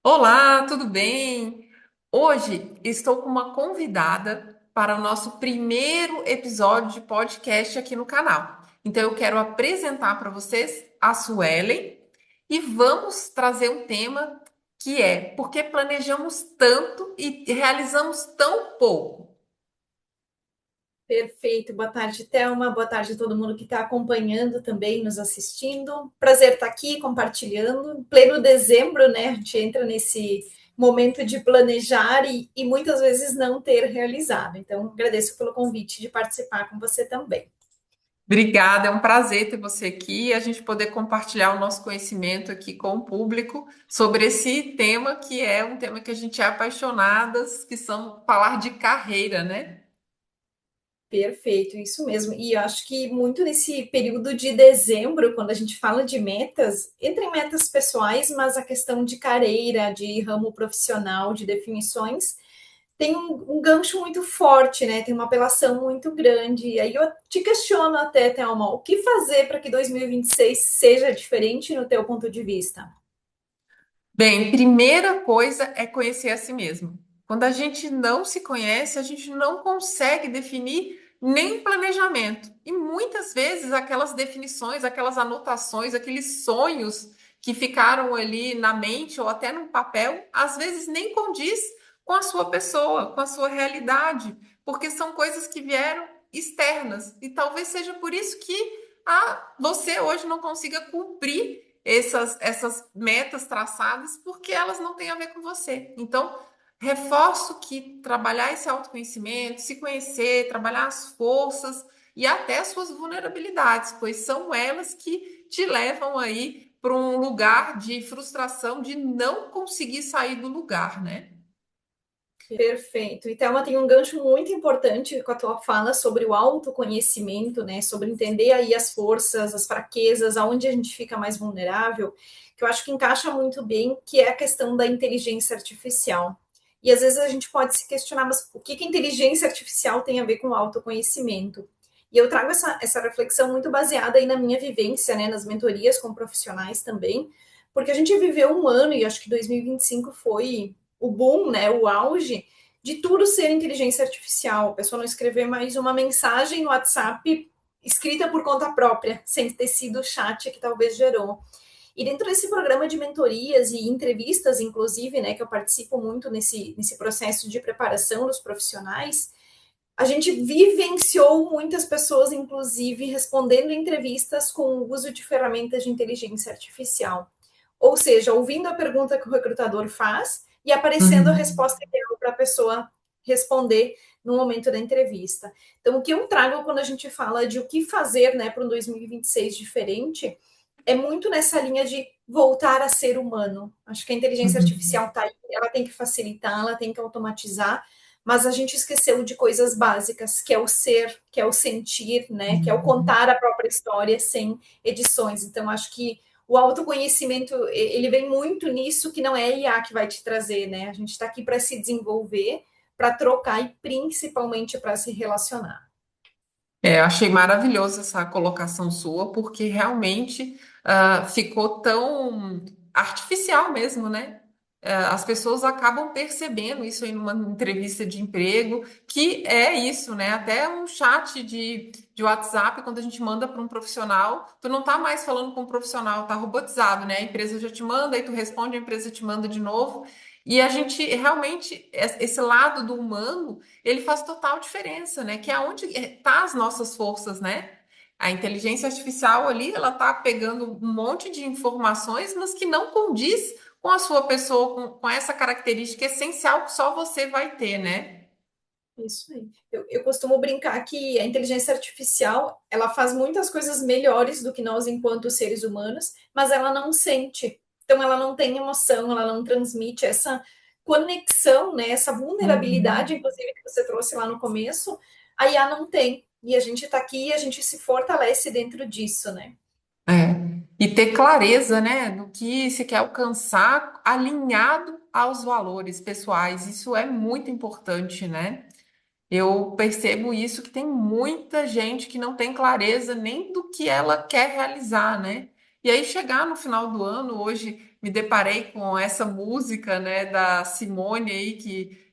Olá, tudo bem? Hoje estou com uma convidada para o nosso primeiro episódio de podcast aqui no canal. Então eu quero apresentar para vocês a Suelen e vamos trazer um tema que é por que planejamos tanto e realizamos tão pouco? Perfeito. Boa tarde, Thelma. Boa tarde a todo mundo que está acompanhando também, nos assistindo. Prazer estar aqui compartilhando. Em pleno dezembro, né? A gente entra nesse momento de planejar e muitas vezes não ter realizado. Então, agradeço pelo convite de participar com você também. Obrigada, é um prazer ter você aqui e a gente poder compartilhar o nosso conhecimento aqui com o público sobre esse tema que é um tema que a gente é apaixonadas, que são falar de carreira, né? Perfeito, isso mesmo. E eu acho que muito nesse período de dezembro, quando a gente fala de metas, entra em metas pessoais, mas a questão de carreira, de ramo profissional, de definições, tem um gancho muito forte, né? Tem uma apelação muito grande. E aí eu te questiono até, Thelma, o que fazer para que 2026 seja diferente no teu ponto de vista? Bem, primeira coisa é conhecer a si mesmo. Quando a gente não se conhece, a gente não consegue definir nem planejamento. E muitas vezes aquelas definições, aquelas anotações, aqueles sonhos que ficaram ali na mente ou até no papel, às vezes nem condiz com a sua pessoa, com a sua realidade, porque são coisas que vieram externas. E talvez seja por isso que você hoje não consiga cumprir essas metas traçadas porque elas não têm a ver com você. Então, reforço que trabalhar esse autoconhecimento, se conhecer, trabalhar as forças e até as suas vulnerabilidades, pois são elas que te levam aí para um lugar de frustração, de não conseguir sair do lugar, né? Perfeito. E Thelma tem um gancho muito importante com a tua fala sobre o autoconhecimento, né? Sobre entender aí as forças, as fraquezas, aonde a gente fica mais vulnerável, que eu acho que encaixa muito bem, que é a questão da inteligência artificial. E às vezes a gente pode se questionar, mas o que a inteligência artificial tem a ver com o autoconhecimento? E eu trago essa reflexão muito baseada aí na minha vivência, né? Nas mentorias com profissionais também, porque a gente viveu um ano, e acho que 2025 foi o boom, né, o auge de tudo ser inteligência artificial. A pessoa não escrever mais uma mensagem no WhatsApp escrita por conta própria, sem ter sido o chat que talvez gerou. E dentro desse programa de mentorias e entrevistas, inclusive, né, que eu participo muito nesse processo de preparação dos profissionais, a gente vivenciou muitas pessoas, inclusive, respondendo entrevistas com o uso de ferramentas de inteligência artificial. Ou seja, ouvindo a pergunta que o recrutador faz e aparecendo a Uhum. resposta ideal para a pessoa responder no momento da entrevista. Então, o que eu trago quando a gente fala de o que fazer, né, para um 2026 diferente, é muito nessa linha de voltar a ser humano. Acho que a inteligência Uhum. artificial está aí, ela tem que facilitar, ela tem que automatizar, mas a gente esqueceu de coisas básicas, que é o ser, que é o sentir, né, que é o Uhum. contar a própria história sem edições. Então, acho que o autoconhecimento, ele vem muito nisso, que não é a IA que vai te trazer, né? A gente está aqui para se desenvolver, para trocar e principalmente para se relacionar. É, eu achei maravilhosa essa colocação sua, porque realmente ficou tão artificial mesmo, né? As pessoas acabam percebendo isso em uma entrevista de emprego, que é isso, né? Até um chat de WhatsApp, quando a gente manda para um profissional, tu não tá mais falando com um profissional, tá robotizado, né? A empresa já te manda, aí tu responde, a empresa te manda de novo. E a gente realmente, esse lado do humano ele faz total diferença, né? Que é onde tá as nossas forças, né? A inteligência artificial ali, ela tá pegando um monte de informações, mas que não condiz com a sua pessoa, com essa característica essencial que só você vai ter, né? Isso aí. Eu costumo brincar que a inteligência artificial, ela faz muitas coisas melhores do que nós enquanto seres humanos, mas ela não sente. Então ela não tem emoção, ela não transmite essa conexão, né, essa vulnerabilidade, Uhum. inclusive que você trouxe lá no começo, a IA não tem. E a gente está aqui e a gente se fortalece dentro disso, né? É. E ter clareza, né, do que se quer alcançar alinhado aos valores pessoais. Isso é muito importante, né? Eu percebo isso que tem muita gente que não tem clareza nem do que ela quer realizar, né? E aí chegar no final do ano, hoje me deparei com essa música, né, da Simone aí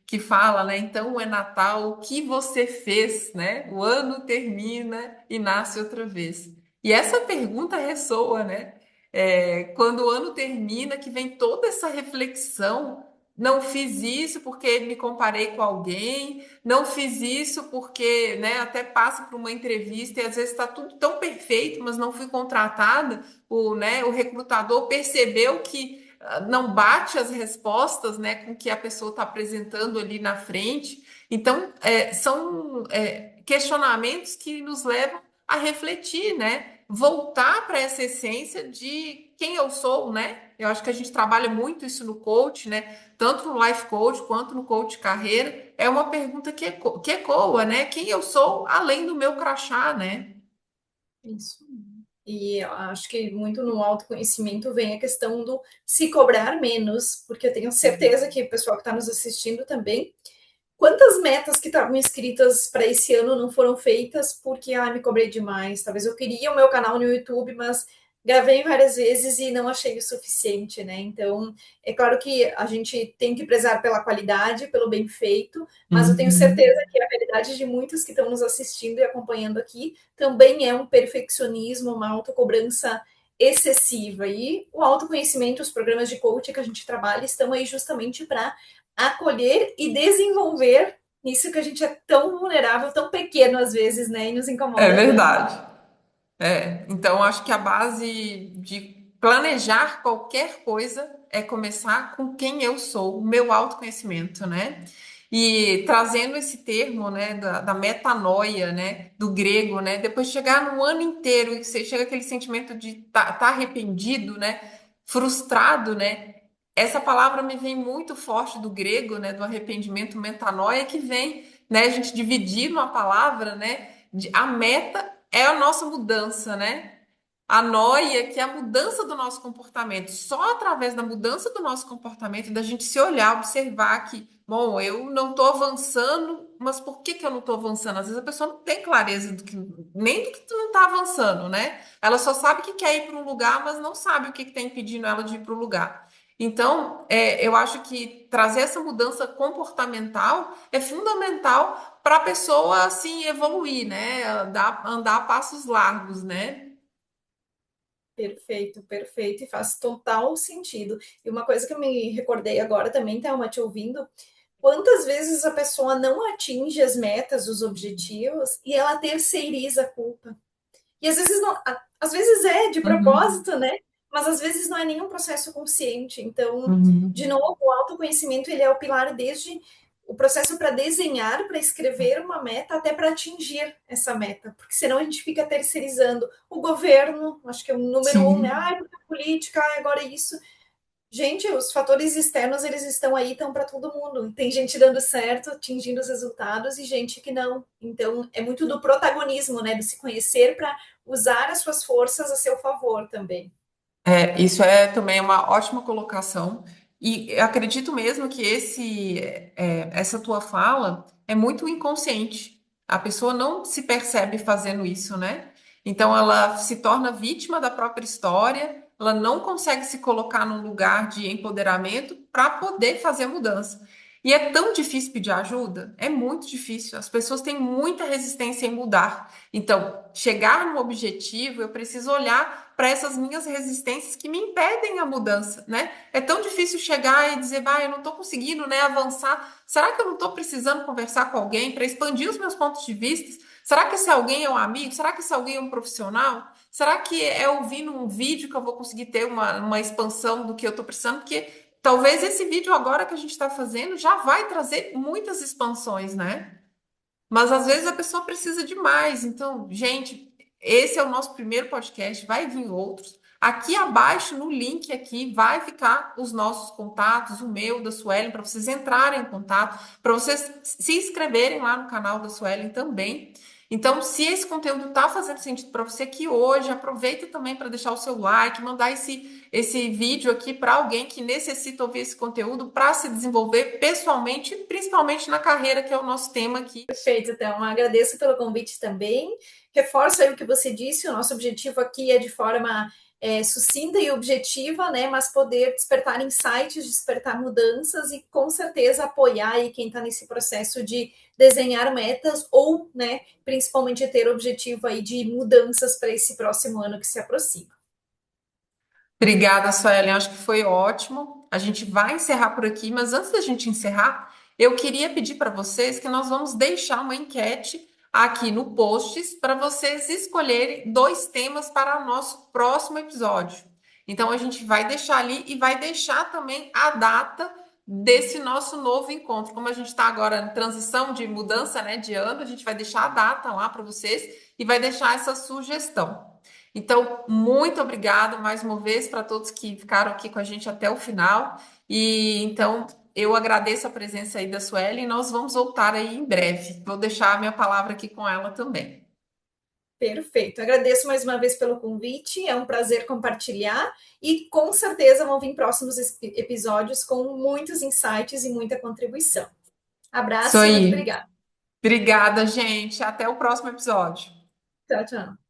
que fala, né? Então é Natal, o que você fez, né? O ano termina e nasce outra vez. E essa pergunta ressoa, né? Quando o ano termina, que vem toda essa reflexão. Não fiz isso porque me comparei com alguém, não fiz isso porque, né, até passo por uma entrevista e às vezes está tudo tão perfeito, mas não fui contratada. O recrutador percebeu que não bate as respostas, né, com que a pessoa está apresentando ali na frente. Então, são questionamentos que nos levam a refletir, né? Voltar para essa essência de quem eu sou, né? Eu acho que a gente trabalha muito isso no coach, né? Tanto no life coach quanto no coach carreira. É uma pergunta que ecoa, né? Quem eu sou além do meu crachá, né? Isso. E eu acho que muito no autoconhecimento vem a questão do se cobrar menos, porque eu tenho certeza que o pessoal que está nos assistindo também. Quantas metas que estavam escritas para esse ano não foram feitas porque me cobrei demais? Talvez eu queria o meu canal no YouTube, mas gravei várias vezes e não achei o suficiente, né? Então, é claro que a gente tem que prezar pela qualidade, pelo bem feito, mas eu tenho Uhum. certeza que a realidade de muitos que estão nos assistindo e acompanhando aqui também é um perfeccionismo, uma autocobrança excessiva. E o autoconhecimento, os programas de coaching que a gente trabalha estão aí justamente para acolher e desenvolver isso que a gente é tão vulnerável, tão pequeno às vezes, né? E nos É incomoda tanto. verdade. Então, acho que a base de planejar qualquer coisa é começar com quem eu sou, o meu autoconhecimento, né? E trazendo esse termo, né, da metanoia, né, do grego, né, depois de chegar no ano inteiro e você chega aquele sentimento de tá arrependido, né, frustrado, né? Essa palavra me vem muito forte do grego, né, do arrependimento, metanoia, que vem, né, a gente dividir uma palavra, né, a meta é a nossa mudança, né? A noia, que é a mudança do nosso comportamento. Só através da mudança do nosso comportamento, da gente se olhar, observar que, bom, eu não estou avançando, mas por que que eu não estou avançando? Às vezes a pessoa não tem clareza do que, nem do que tu não está avançando, né? Ela só sabe que quer ir para um lugar, mas não sabe o que está impedindo ela de ir para o lugar. Então, eu acho que trazer essa mudança comportamental é fundamental para a pessoa assim evoluir, né? Andar a passos largos, né? Perfeito, perfeito, e faz total sentido. E uma coisa que eu me recordei agora também, Thelma, te ouvindo, quantas vezes a pessoa não atinge as metas, os objetivos, e ela terceiriza a culpa. E às vezes não, às vezes é de Uhum, propósito, né? Mas às vezes não é nenhum processo consciente. Então, de uhum. novo, o autoconhecimento ele é o pilar desde o processo para desenhar, para escrever uma meta, até para atingir essa meta, porque senão a gente fica terceirizando o governo, acho que é o número um, né? Sim. Ai, porque a política, ai, agora é isso. Gente, os fatores externos, eles estão aí, estão para todo mundo. Tem gente dando certo, atingindo os resultados e gente que não. Então, é muito do protagonismo, né? Do se conhecer para usar as suas forças a seu favor também. Isso é também uma ótima colocação. E eu acredito mesmo que essa tua fala é muito inconsciente. A pessoa não se percebe fazendo isso, né? Então ela se torna vítima da própria história, ela não consegue se colocar num lugar de empoderamento para poder fazer a mudança. E é tão difícil pedir ajuda, é muito difícil. As pessoas têm muita resistência em mudar. Então, chegar no objetivo, eu preciso olhar para essas minhas resistências que me impedem a mudança, né? É tão difícil chegar e dizer, bah, eu não estou conseguindo, né, avançar. Será que eu não estou precisando conversar com alguém para expandir os meus pontos de vista? Será que esse alguém é um amigo? Será que esse alguém é um profissional? Será que é ouvindo um vídeo que eu vou conseguir ter uma expansão do que eu estou precisando? Porque talvez esse vídeo agora que a gente está fazendo já vai trazer muitas expansões, né? Mas às vezes a pessoa precisa de mais. Então, gente, esse é o nosso primeiro podcast, vai vir outros. Aqui abaixo, no link aqui, vai ficar os nossos contatos, o meu, da Suelen, para vocês entrarem em contato, para vocês se inscreverem lá no canal da Suelen também. Então, se esse conteúdo está fazendo sentido para você aqui hoje, aproveita também para deixar o seu like, mandar esse vídeo aqui para alguém que necessita ouvir esse conteúdo para se desenvolver pessoalmente, principalmente na carreira, que é o nosso tema aqui. Perfeito, então, agradeço pelo convite também. Reforço aí o que você disse, o nosso objetivo aqui é de forma sucinta e objetiva, né? Mas poder despertar insights, despertar mudanças e com certeza apoiar aí quem está nesse processo de desenhar metas ou, né, principalmente ter objetivo aí de mudanças para esse próximo ano que se aproxima. Obrigada, Suelen. Acho que foi ótimo. A gente vai encerrar por aqui, mas antes da gente encerrar, eu queria pedir para vocês que nós vamos deixar uma enquete aqui no posts para vocês escolherem dois temas para o nosso próximo episódio. Então a gente vai deixar ali e vai deixar também a data desse nosso novo encontro. Como a gente está agora em transição de mudança, né, de ano, a gente vai deixar a data lá para vocês e vai deixar essa sugestão. Então, muito obrigada mais uma vez para todos que ficaram aqui com a gente até o final. E então, eu agradeço a presença aí da Sueli e nós vamos voltar aí em breve. Vou deixar a minha palavra aqui com ela também. Perfeito. Agradeço mais uma vez pelo convite. É um prazer compartilhar e com certeza vão vir próximos episódios com muitos insights e muita contribuição. Isso Abraço e muito aí. obrigada. Obrigada, gente. Até o próximo episódio. Tchau, tchau.